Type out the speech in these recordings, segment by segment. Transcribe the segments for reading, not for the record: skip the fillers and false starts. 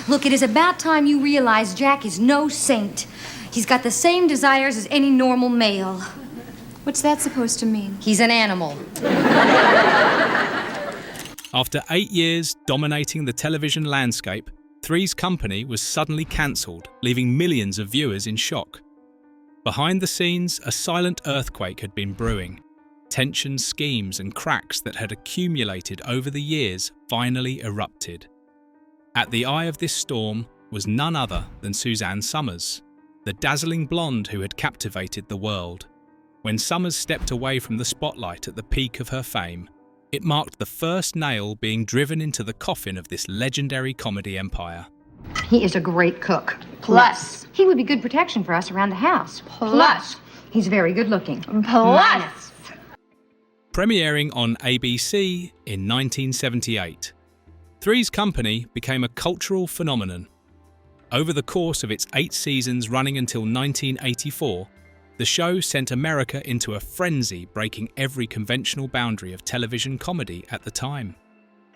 Look, it is about time you realize Jack is no saint. He's got the same desires as any normal male. What's that supposed to mean? He's an animal. After 8 years dominating the television landscape, Three's Company was suddenly cancelled, leaving millions of viewers in shock. Behind the scenes, a silent earthquake had been brewing. Tensions, schemes, and cracks that had accumulated over the years finally erupted. At the eye of this storm was none other than Suzanne Somers, the dazzling blonde who had captivated the world. When Somers stepped away from the spotlight at the peak of her fame, it marked the first nail being driven into the coffin of this legendary comedy empire. He is a great cook. Plus. He would be good protection for us around the house. Plus. He's very good looking. Plus. Premiering on ABC in 1978, Three's Company became a cultural phenomenon. Over the course of its 8 seasons running until 1984, the show sent America into a frenzy, breaking every conventional boundary of television comedy at the time.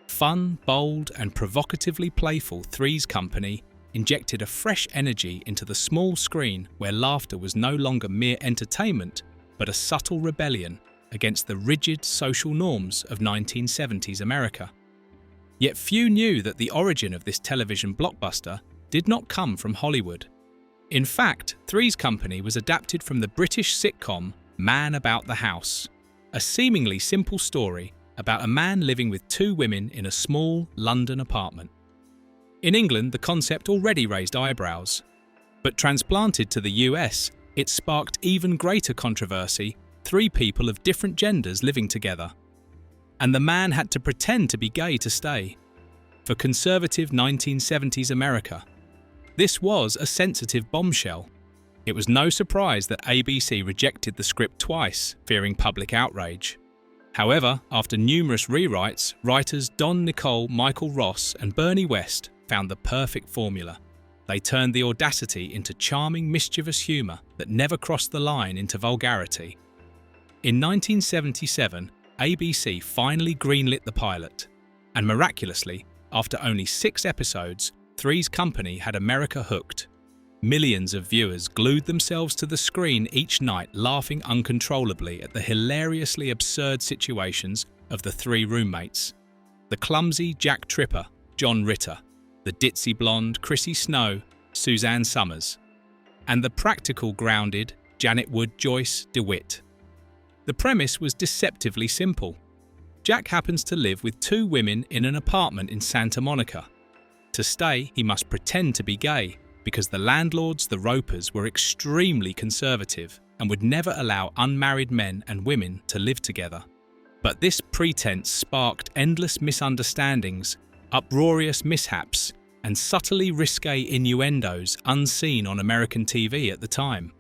Fun, bold, and provocatively playful Three's Company injected a fresh energy into the small screen where laughter was no longer mere entertainment, but a subtle rebellion against the rigid social norms of 1970s America. Yet few knew that the origin of this television blockbuster did not come from Hollywood. In fact, Three's Company was adapted from the British sitcom Man About the House, a seemingly simple story about a man living with 2 women in a small London apartment. In England, the concept already raised eyebrows, but transplanted to the US, it sparked even greater controversy: 3 people of different genders living together. And the man had to pretend to be gay to stay. For conservative 1970s America, this was a sensitive bombshell. It was no surprise that ABC rejected the script twice, fearing public outrage. However, after numerous rewrites, writers Don Nicole, Michael Ross, and Bernie West found the perfect formula. They turned the audacity into charming, mischievous humour that never crossed the line into vulgarity. In 1977, ABC finally greenlit the pilot, and miraculously, after only 6 episodes, Three's Company had America hooked. Millions of viewers glued themselves to the screen each night, laughing uncontrollably at the hilariously absurd situations of the 3 roommates: the clumsy Jack Tripper, John Ritter, the ditzy blonde Chrissy Snow, Suzanne Somers, and the practical grounded Janet Wood Joyce DeWitt. The premise was deceptively simple. Jack happens to live with 2 women in an apartment in Santa Monica. To stay, he must pretend to be gay, because the landlords, the Ropers, were extremely conservative and would never allow unmarried men and women to live together. But this pretense sparked endless misunderstandings, uproarious mishaps, and subtly risque innuendos unseen on American TV at the time.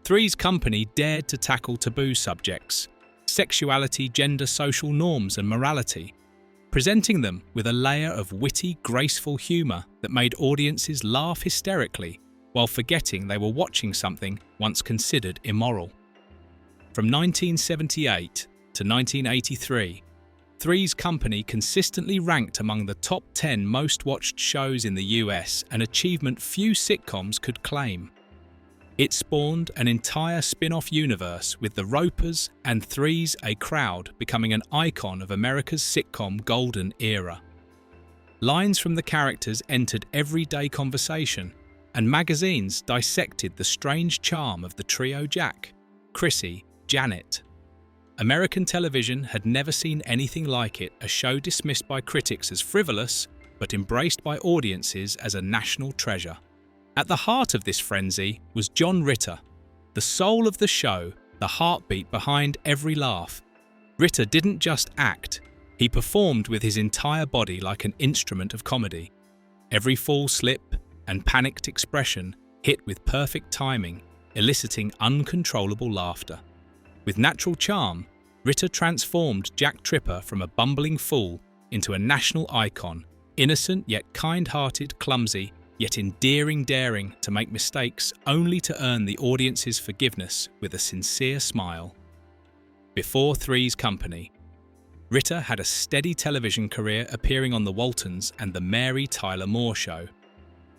Three's Company dared to tackle taboo subjects: sexuality, gender, social norms, and morality, presenting them with a layer of witty, graceful humour that made audiences laugh hysterically while forgetting they were watching something once considered immoral. From 1978 to 1983, Three's Company consistently ranked among the top 10 most watched shows in the US, an achievement few sitcoms could claim. It spawned an entire spin-off universe, with the Ropers and Three's A Crowd becoming an icon of America's sitcom golden era. Lines from the characters entered everyday conversation, and magazines dissected the strange charm of the trio Jack, Chrissy, Janet. American television had never seen anything like it, a show dismissed by critics as frivolous, but embraced by audiences as a national treasure. At the heart of this frenzy was John Ritter, the soul of the show, the heartbeat behind every laugh. Ritter didn't just act, he performed with his entire body like an instrument of comedy. Every false slip and panicked expression hit with perfect timing, eliciting uncontrollable laughter. With natural charm, Ritter transformed Jack Tripper from a bumbling fool into a national icon, innocent yet kind-hearted, clumsy yet endearing, daring to make mistakes only to earn the audience's forgiveness with a sincere smile. Before Three's Company, Ritter had a steady television career appearing on The Waltons and The Mary Tyler Moore Show,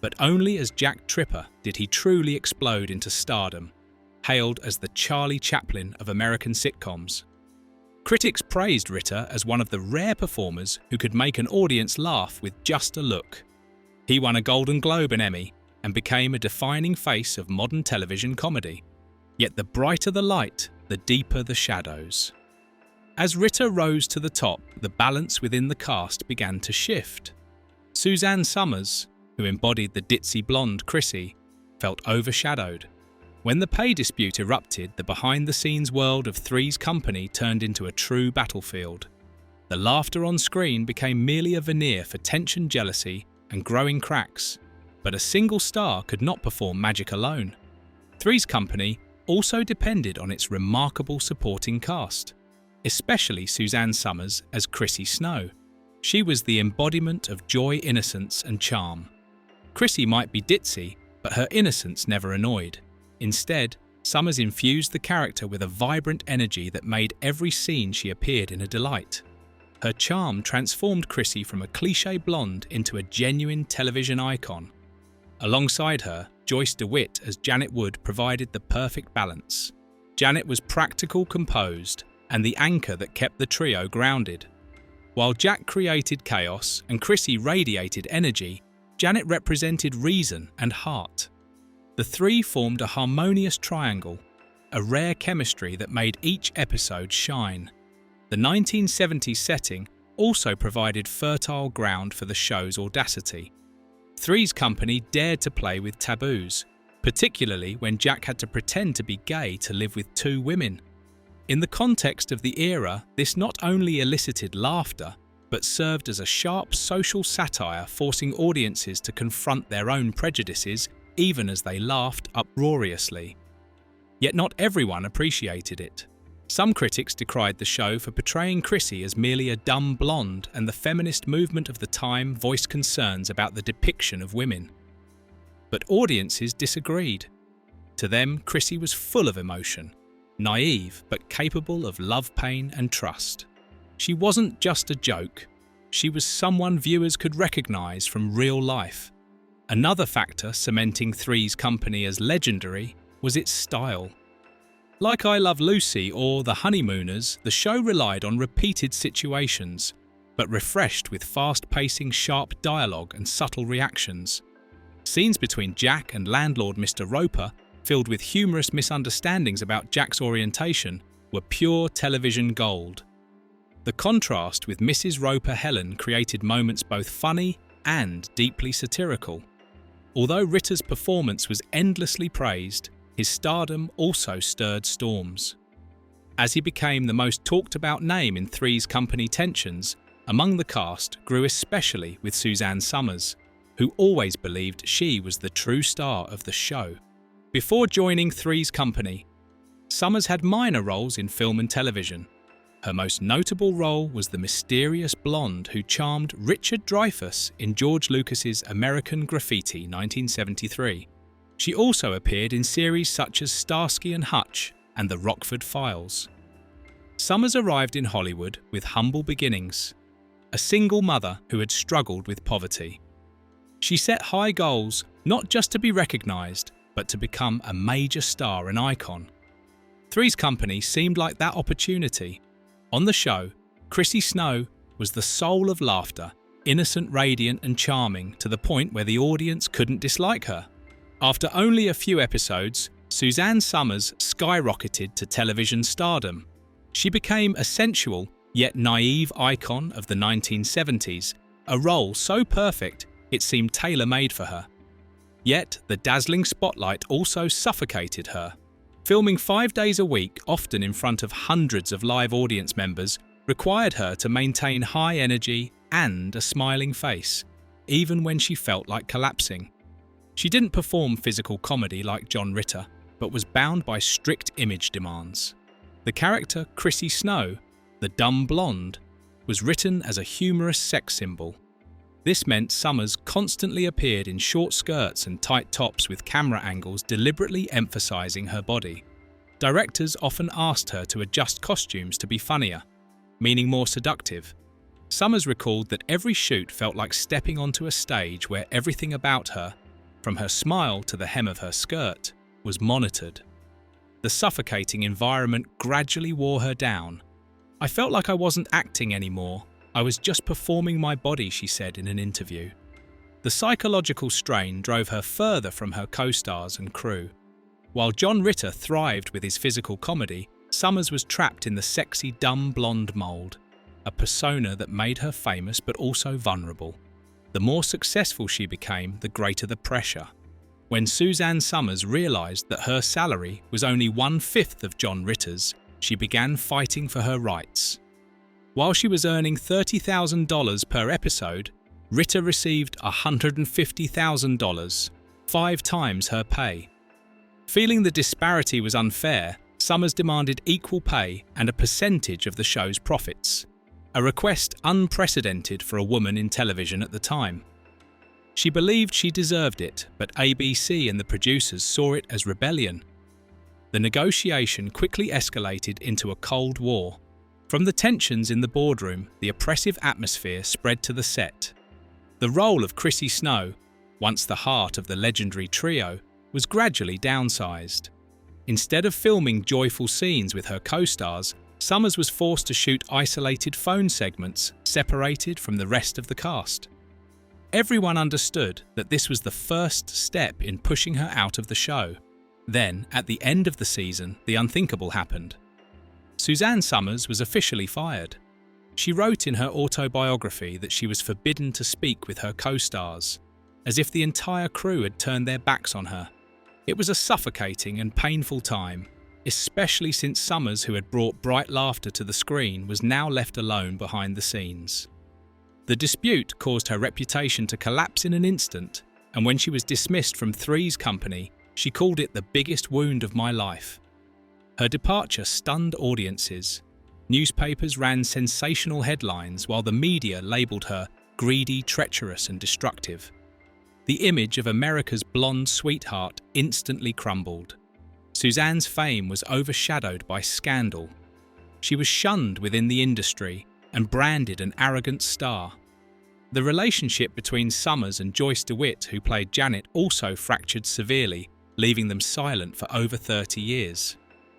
But only as Jack Tripper did he truly explode into stardom, hailed as the Charlie Chaplin of American sitcoms. Critics praised Ritter as one of the rare performers who could make an audience laugh with just a look. He won a Golden Globe and Emmy and became a defining face of modern television comedy. Yet the brighter the light, the deeper the shadows. As Ritter rose to the top, the balance within the cast began to shift. Suzanne Somers, who embodied the ditzy blonde Chrissy, felt overshadowed. When the pay dispute erupted, the behind-the-scenes world of Three's Company turned into a true battlefield. The laughter on screen became merely a veneer for tension, jealousy, and growing cracks. But a single star could not perform magic alone. Three's Company also depended on its remarkable supporting cast, especially Suzanne Somers as Chrissy Snow. She was the embodiment of joy, innocence, and charm. Chrissy might be ditzy, but her innocence never annoyed. Instead, Somers infused the character with a vibrant energy that made every scene she appeared in a delight. Her charm transformed Chrissy from a cliché blonde into a genuine television icon. Alongside her, Joyce DeWitt as Janet Wood provided the perfect balance. Janet was practical, composed, and the anchor that kept the trio grounded. While Jack created chaos and Chrissy radiated energy, Janet represented reason and heart. The three formed a harmonious triangle, a rare chemistry that made each episode shine. The 1970s setting also provided fertile ground for the show's audacity. Three's Company dared to play with taboos, particularly when Jack had to pretend to be gay to live with two women. In the context of the era, this not only elicited laughter, but served as a sharp social satire, forcing audiences to confront their own prejudices even as they laughed uproariously. Yet not everyone appreciated it. Some critics decried the show for portraying Chrissy as merely a dumb blonde, and the feminist movement of the time voiced concerns about the depiction of women. But audiences disagreed. To them, Chrissy was full of emotion, naive but capable of love, pain, and trust. She wasn't just a joke. She was someone viewers could recognize from real life. Another factor cementing Three's Company as legendary was its style. Like I Love Lucy or The Honeymooners, the show relied on repeated situations, but refreshed with fast-pacing, sharp dialogue and subtle reactions. Scenes between Jack and landlord Mr. Roper, filled with humorous misunderstandings about Jack's orientation, were pure television gold. The contrast with Mrs. Roper Helen created moments both funny and deeply satirical. Although Ritter's performance was endlessly praised, his stardom also stirred storms. As he became the most talked-about name in Three's Company tensions, among the cast grew especially with Suzanne Somers, who always believed she was the true star of the show. Before joining Three's Company, Somers had minor roles in film and television. Her most notable role was the mysterious blonde who charmed Richard Dreyfuss in George Lucas's American Graffiti 1973. She also appeared in series such as Starsky and Hutch and The Rockford Files. Somers arrived in Hollywood with humble beginnings, a single mother who had struggled with poverty. She set high goals not just to be recognized, but to become a major star and icon. Three's Company seemed like that opportunity. On the show, Chrissy Snow was the soul of laughter, innocent, radiant, and charming to the point where the audience couldn't dislike her. After only a few episodes, Suzanne Somers skyrocketed to television stardom. She became a sensual, yet naive icon of the 1970s, a role so perfect it seemed tailor-made for her. Yet, the dazzling spotlight also suffocated her. Filming 5 days a week, often in front of hundreds of live audience members, required her to maintain high energy and a smiling face, even when she felt like collapsing. She didn't perform physical comedy like John Ritter, but was bound by strict image demands. The character Chrissy Snow, the dumb blonde, was written as a humorous sex symbol. This meant Somers constantly appeared in short skirts and tight tops with camera angles deliberately emphasizing her body. Directors often asked her to adjust costumes to be funnier, meaning more seductive. Somers recalled that every shoot felt like stepping onto a stage where everything about her, from her smile to the hem of her skirt, was monitored. The suffocating environment gradually wore her down. "I felt like I wasn't acting anymore. I was just performing my body," she said in an interview. The psychological strain drove her further from her co-stars and crew. While John Ritter thrived with his physical comedy, Somers was trapped in the sexy, dumb blonde mold, a persona that made her famous but also vulnerable. The more successful she became, the greater the pressure. When Suzanne Somers realized that her salary was only 1/5 of John Ritter's, she began fighting for her rights. While she was earning $30,000 per episode, Ritter received $150,000, 5 times her pay. Feeling the disparity was unfair, Somers demanded equal pay and a percentage of the show's profits, a request unprecedented for a woman in television at the time. She believed she deserved it, but ABC and the producers saw it as rebellion. The negotiation quickly escalated into a Cold War. From the tensions in the boardroom, the oppressive atmosphere spread to the set. The role of Chrissy Snow, once the heart of the legendary trio, was gradually downsized. Instead of filming joyful scenes with her co-stars, Somers was forced to shoot isolated phone segments separated from the rest of the cast. Everyone understood that this was the first step in pushing her out of the show. Then, at the end of the season, the unthinkable happened. Suzanne Somers was officially fired. She wrote in her autobiography that she was forbidden to speak with her co-stars, as if the entire crew had turned their backs on her. It was a suffocating and painful time, especially since Somers, who had brought bright laughter to the screen, was now left alone behind the scenes. The dispute caused her reputation to collapse in an instant, and when she was dismissed from Three's company, she called it the biggest wound of my life. Her departure stunned audiences. Newspapers ran sensational headlines while the media labelled her greedy, treacherous and destructive. The image of America's blonde sweetheart instantly crumbled. Suzanne's fame was overshadowed by scandal. She was shunned within the industry and branded an arrogant star. The relationship between Somers and Joyce DeWitt, who played Janet, also fractured severely, leaving them silent for over 30 years.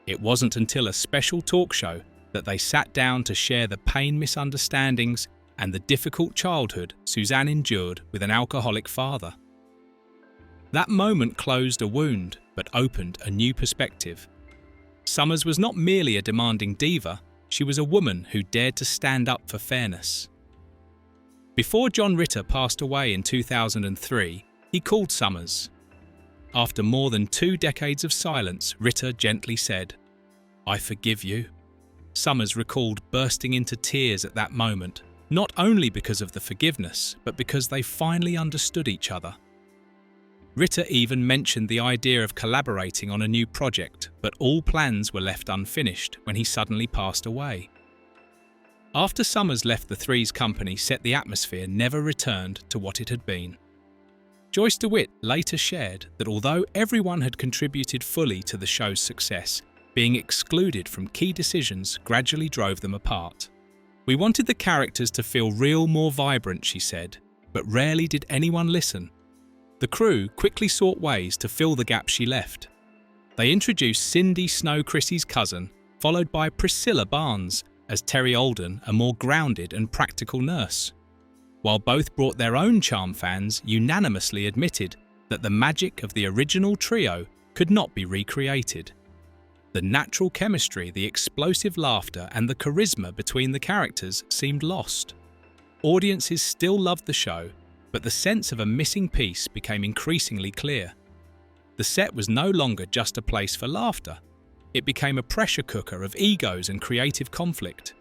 It wasn't until a special talk show that they sat down to share the pain, misunderstandings, and the difficult childhood Suzanne endured with an alcoholic father. That moment closed a wound, but opened a new perspective. Somers was not merely a demanding diva, she was a woman who dared to stand up for fairness. Before John Ritter passed away in 2003, he called Somers. After more than 2 decades of silence, Ritter gently said, "I forgive you." Somers recalled bursting into tears at that moment, not only because of the forgiveness, but because they finally understood each other. Ritter even mentioned the idea of collaborating on a new project, but all plans were left unfinished when he suddenly passed away. After Somers left the Three's company, the atmosphere never returned to what it had been. Joyce DeWitt later shared that although everyone had contributed fully to the show's success, being excluded from key decisions gradually drove them apart. "We wanted the characters to feel real, more vibrant," she said, "but rarely did anyone listen." The crew quickly sought ways to fill the gap she left. They introduced Cindy Snow, Chrissy's cousin, followed by Priscilla Barnes as Terry Alden, a more grounded and practical nurse. While both brought their own charm, fans unanimously admitted that the magic of the original trio could not be recreated. The natural chemistry, the explosive laughter, and the charisma between the characters seemed lost. Audiences still loved the show, but the sense of a missing piece became increasingly clear. The set was no longer just a place for laughter. It became a pressure cooker of egos and creative conflict.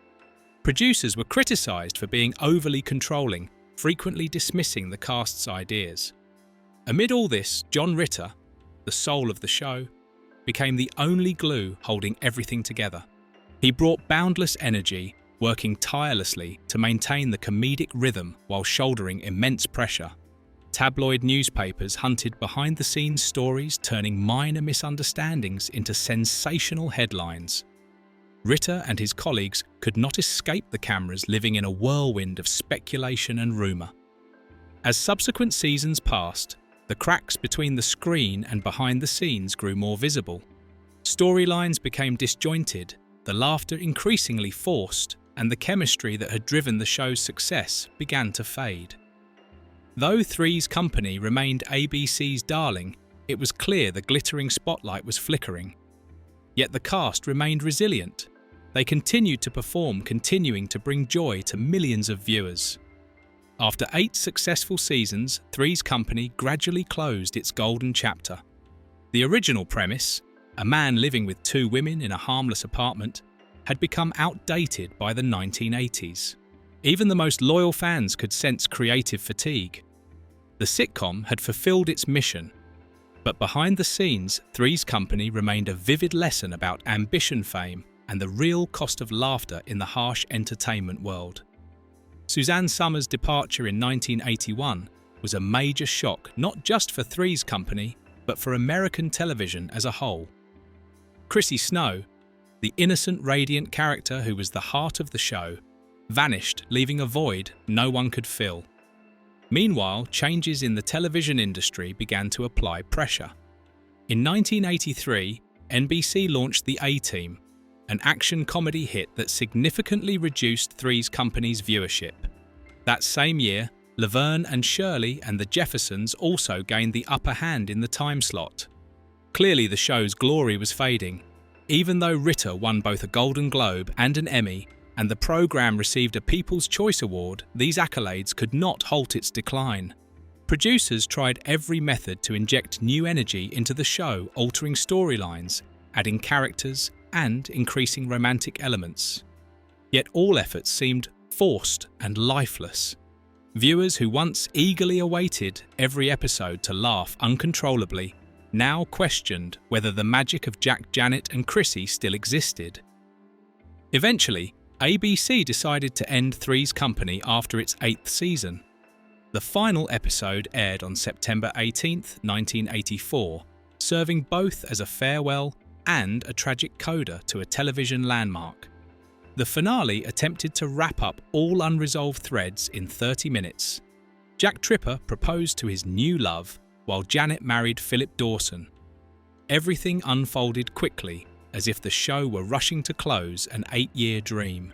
Producers were criticised for being overly controlling, frequently dismissing the cast's ideas. Amid all this, John Ritter, the soul of the show, became the only glue holding everything together. He brought boundless energy, working tirelessly to maintain the comedic rhythm while shouldering immense pressure. Tabloid newspapers hunted behind-the-scenes stories, turning minor misunderstandings into sensational headlines. Ritter and his colleagues could not escape the cameras, living in a whirlwind of speculation and rumour. As subsequent seasons passed, The cracks between the screen and behind the scenes grew more visible. Storylines became disjointed, the laughter increasingly forced, and the chemistry that had driven the show's success began to fade. Though Three's Company remained ABC's darling, it was clear the glittering spotlight was flickering. Yet the cast remained resilient. They continued to perform, continuing to bring joy to millions of viewers. After 8 successful seasons, Three's Company gradually closed its golden chapter. The original premise, a man living with 2 women in a harmless apartment, had become outdated by the 1980s. Even the most loyal fans could sense creative fatigue. The sitcom had fulfilled its mission, but behind the scenes, Three's Company remained a vivid lesson about ambition, fame, and the real cost of laughter in the harsh entertainment world. Suzanne Somers' departure in 1981 was a major shock not just for Three's Company, but for American television as a whole. Chrissy Snow, the innocent, radiant character who was the heart of the show, vanished, leaving a void no one could fill. Meanwhile, changes in the television industry began to apply pressure. In 1983, NBC launched The A-Team, an action comedy hit that significantly reduced Three's Company's viewership. That same year, Laverne and Shirley and the Jeffersons also gained the upper hand in the time slot. Clearly, the show's glory was fading. Even though Ritter won both a Golden Globe and an Emmy, and the program received a People's Choice Award, these accolades could not halt its decline. Producers tried every method to inject new energy into the show, altering storylines, adding characters, and increasing romantic elements. Yet all efforts seemed forced and lifeless. Viewers who once eagerly awaited every episode to laugh uncontrollably now questioned whether the magic of Jack, Janet, and Chrissy still existed. Eventually, ABC decided to end Three's Company after its 8th season. The final episode aired on September 18, 1984, serving both as a farewell and a tragic coda to a television landmark. The finale attempted to wrap up all unresolved threads in 30 minutes. Jack Tripper proposed to his new love, while Janet married Philip Dawson. Everything unfolded quickly, as if the show were rushing to close an 8-year dream.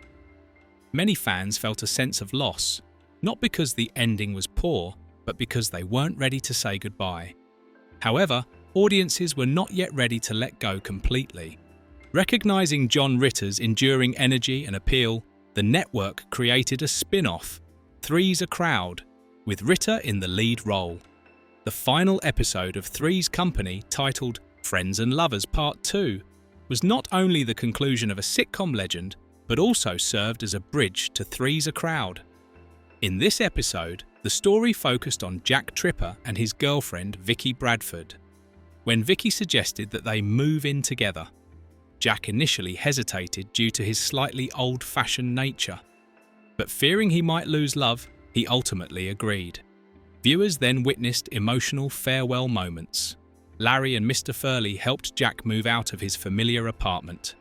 Many fans felt a sense of loss, not because the ending was poor, but because they weren't ready to say goodbye. However, audiences were not yet ready to let go completely. Recognizing John Ritter's enduring energy and appeal, the network created a spin-off, Three's a Crowd, with Ritter in the lead role. The final episode of Three's Company, titled Friends and Lovers Part 2, was not only the conclusion of a sitcom legend, but also served as a bridge to Three's a Crowd. In this episode, the story focused on Jack Tripper and his girlfriend Vicky Bradford. When Vicky suggested that they move in together, Jack initially hesitated due to his slightly old-fashioned nature. But fearing he might lose love, he ultimately agreed. Viewers then witnessed emotional farewell moments. Larry and Mr. Furley helped Jack move out of his familiar apartment.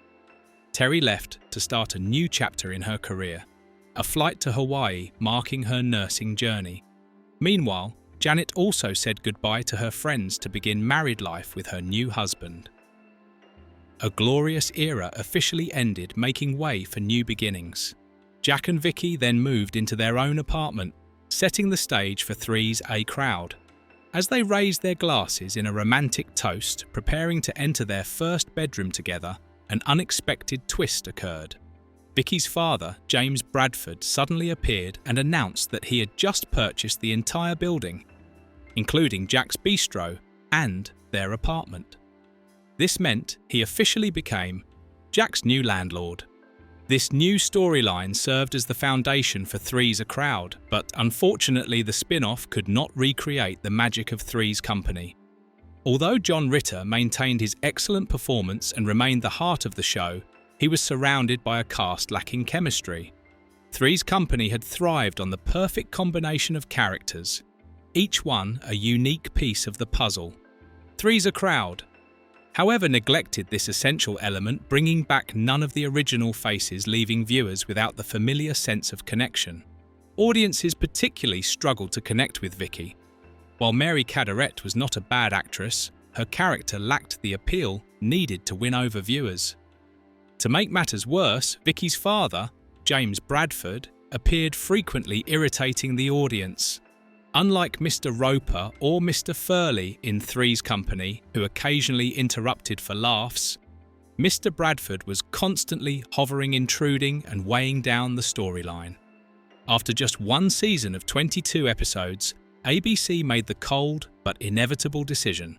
Terry left to start a new chapter in her career, a flight to Hawaii marking her nursing journey. Meanwhile, Janet also said goodbye to her friends to begin married life with her new husband. A glorious era officially ended, making way for new beginnings. Jack and Vicky then moved into their own apartment, setting the stage for Three's A Crowd. As they raised their glasses in a romantic toast, preparing to enter their first bedroom together, an unexpected twist occurred. Vicky's father, James Bradford, suddenly appeared and announced that he had just purchased the entire building, including Jack's bistro and their apartment. This meant he officially became Jack's new landlord. This new storyline served as the foundation for Three's a Crowd, but unfortunately the spin-off could not recreate the magic of Three's Company. Although John Ritter maintained his excellent performance and remained the heart of the show, he was surrounded by a cast lacking chemistry. Three's Company had thrived on the perfect combination of characters, each one a unique piece of the puzzle. Three's a Crowd, however, neglected this essential element, bringing back none of the original faces, leaving viewers without the familiar sense of connection. Audiences particularly struggled to connect with Vicky. While Mary Cadorette was not a bad actress, her character lacked the appeal needed to win over viewers. To make matters worse, Vicky's father, James Bradford, appeared frequently irritating the audience. Unlike Mr. Roper or Mr. Furley in Three's Company, who occasionally interrupted for laughs, Mr. Bradford was constantly hovering, intruding, and weighing down the storyline. After just one season of 22 episodes, ABC made the cold but inevitable decision.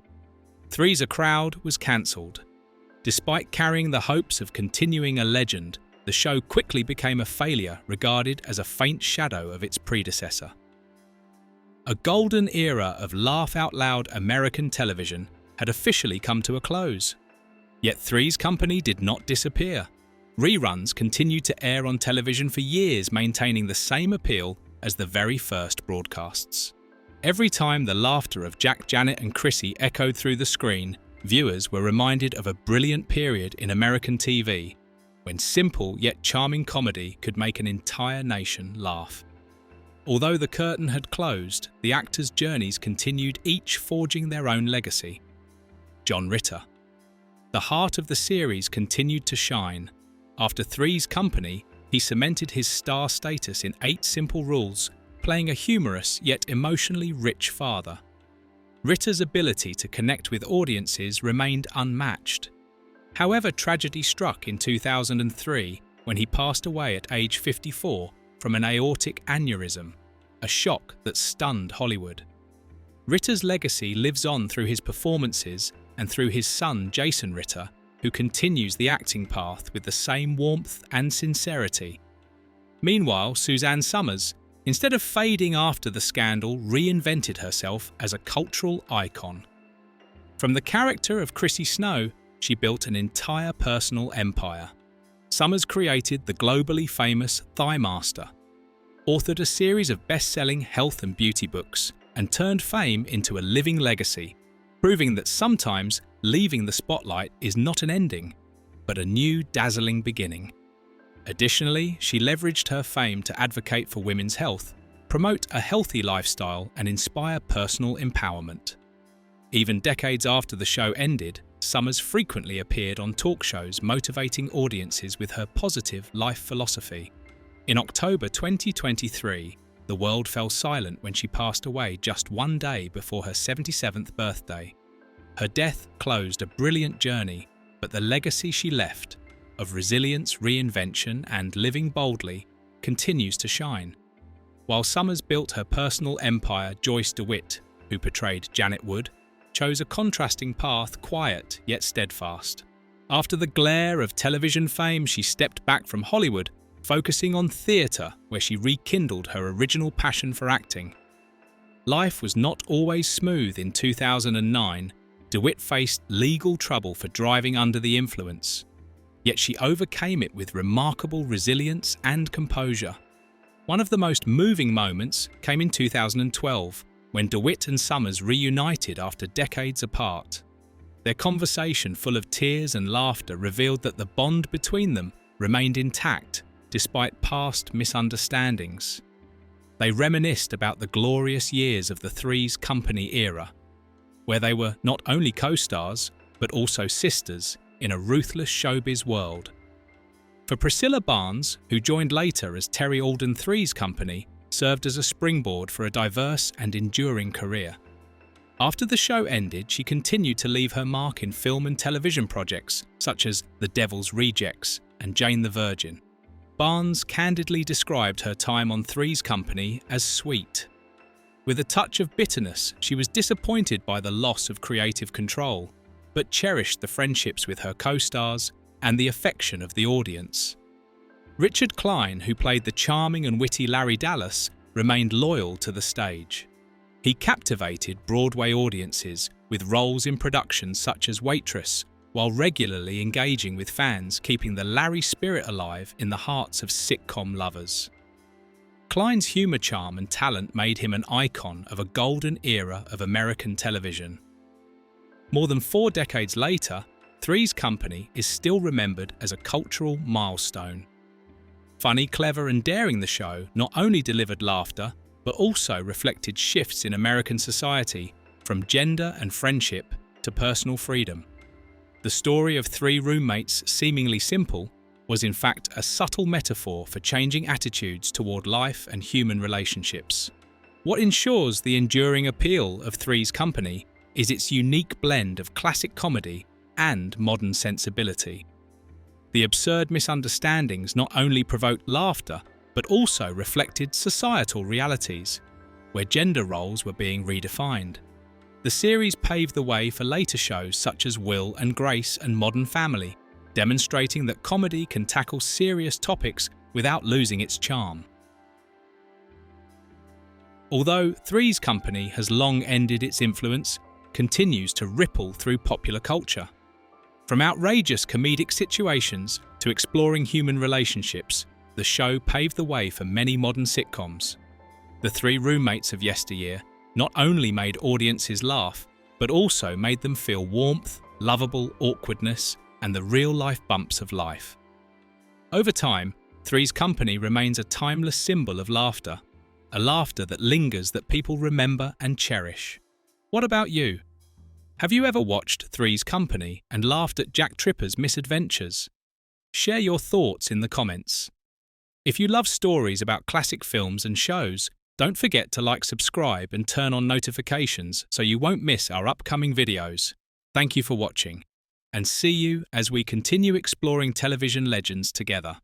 Three's a Crowd was cancelled. Despite carrying the hopes of continuing a legend, the show quickly became a failure, regarded as a faint shadow of its predecessor. A golden era of laugh-out-loud American television had officially come to a close. Yet Three's Company did not disappear. Reruns continued to air on television for years, maintaining the same appeal as the very first broadcasts. Every time the laughter of Jack, Janet and Chrissy echoed through the screen, viewers were reminded of a brilliant period in American TV, when simple yet charming comedy could make an entire nation laugh. Although the curtain had closed, the actors' journeys continued, each forging their own legacy. John Ritter. The heart of the series continued to shine. After Three's Company, he cemented his star status in 8 Simple Rules, playing a humorous yet emotionally rich father. Ritter's ability to connect with audiences remained unmatched. However, tragedy struck in 2003 when he passed away at age 54 from an aortic aneurysm, a shock that stunned Hollywood. Ritter's legacy lives on through his performances and through his son Jason Ritter, who continues the acting path with the same warmth and sincerity. Meanwhile, Suzanne Somers, instead of fading after the scandal, reinvented herself as a cultural icon. From the character of Chrissy Snow, she built an entire personal empire. Somers created the globally famous Thigh Master, authored a series of best-selling health and beauty books, and turned fame into a living legacy, proving that sometimes leaving the spotlight is not an ending, but a new dazzling beginning. Additionally, she leveraged her fame to advocate for women's health, promote a healthy lifestyle, and inspire personal empowerment. Even decades after the show ended, Somers frequently appeared on talk shows motivating audiences with her positive life philosophy. In October 2023, the world fell silent when she passed away just one day before her 77th birthday. Her death closed a brilliant journey, but the legacy she left, of resilience, reinvention, and living boldly, continues to shine. While Somers built her personal empire, Joyce DeWitt, who portrayed Janet Wood, chose a contrasting path, quiet yet steadfast. After the glare of television fame, she stepped back from Hollywood, focusing on theatre, where she rekindled her original passion for acting. Life was not always smooth. In 2009, DeWitt faced legal trouble for driving under the influence. Yet she overcame it with remarkable resilience and composure. One of the most moving moments came in 2012, when DeWitt and Somers reunited after decades apart. Their conversation, full of tears and laughter, revealed that the bond between them remained intact despite past misunderstandings. They reminisced about the glorious years of the Three's Company era, where they were not only co-stars, but also sisters in a ruthless showbiz world. For Priscilla Barnes, who joined later as Terry Alden, Three's Company served as a springboard for a diverse and enduring career. After the show ended, she continued to leave her mark in film and television projects such as The Devil's Rejects and Jane the Virgin. Barnes candidly described her time on Three's Company as sweet. With a touch of bitterness, she was disappointed by the loss of creative control, but cherished the friendships with her co-stars and the affection of the audience. Richard Klein, who played the charming and witty Larry Dallas, remained loyal to the stage. He captivated Broadway audiences with roles in productions such as Waitress, while regularly engaging with fans, keeping the Larry spirit alive in the hearts of sitcom lovers. Klein's humor, charm and talent made him an icon of a golden era of American television. More than 4 decades later, Three's Company is still remembered as a cultural milestone. Funny, clever and daring, the show not only delivered laughter, but also reflected shifts in American society from gender and friendship to personal freedom. The story of three roommates, seemingly simple, was in fact a subtle metaphor for changing attitudes toward life and human relationships. What ensures the enduring appeal of Three's Company is its unique blend of classic comedy and modern sensibility. The absurd misunderstandings not only provoked laughter, but also reflected societal realities, where gender roles were being redefined. The series paved the way for later shows such as Will and Grace and Modern Family, demonstrating that comedy can tackle serious topics without losing its charm. Although Three's Company has long ended, its influence continues to ripple through popular culture. From outrageous comedic situations to exploring human relationships, the show paved the way for many modern sitcoms. The three roommates of yesteryear not only made audiences laugh, but also made them feel warmth, lovable awkwardness, and the real-life bumps of life. Over time, Three's Company remains a timeless symbol of laughter, a laughter that lingers, that people remember and cherish. What about you? Have you ever watched Three's Company and laughed at Jack Tripper's misadventures? Share your thoughts in the comments. If you love stories about classic films and shows, don't forget to like, subscribe, and turn on notifications so you won't miss our upcoming videos. Thank you for watching, and see you as we continue exploring television legends together.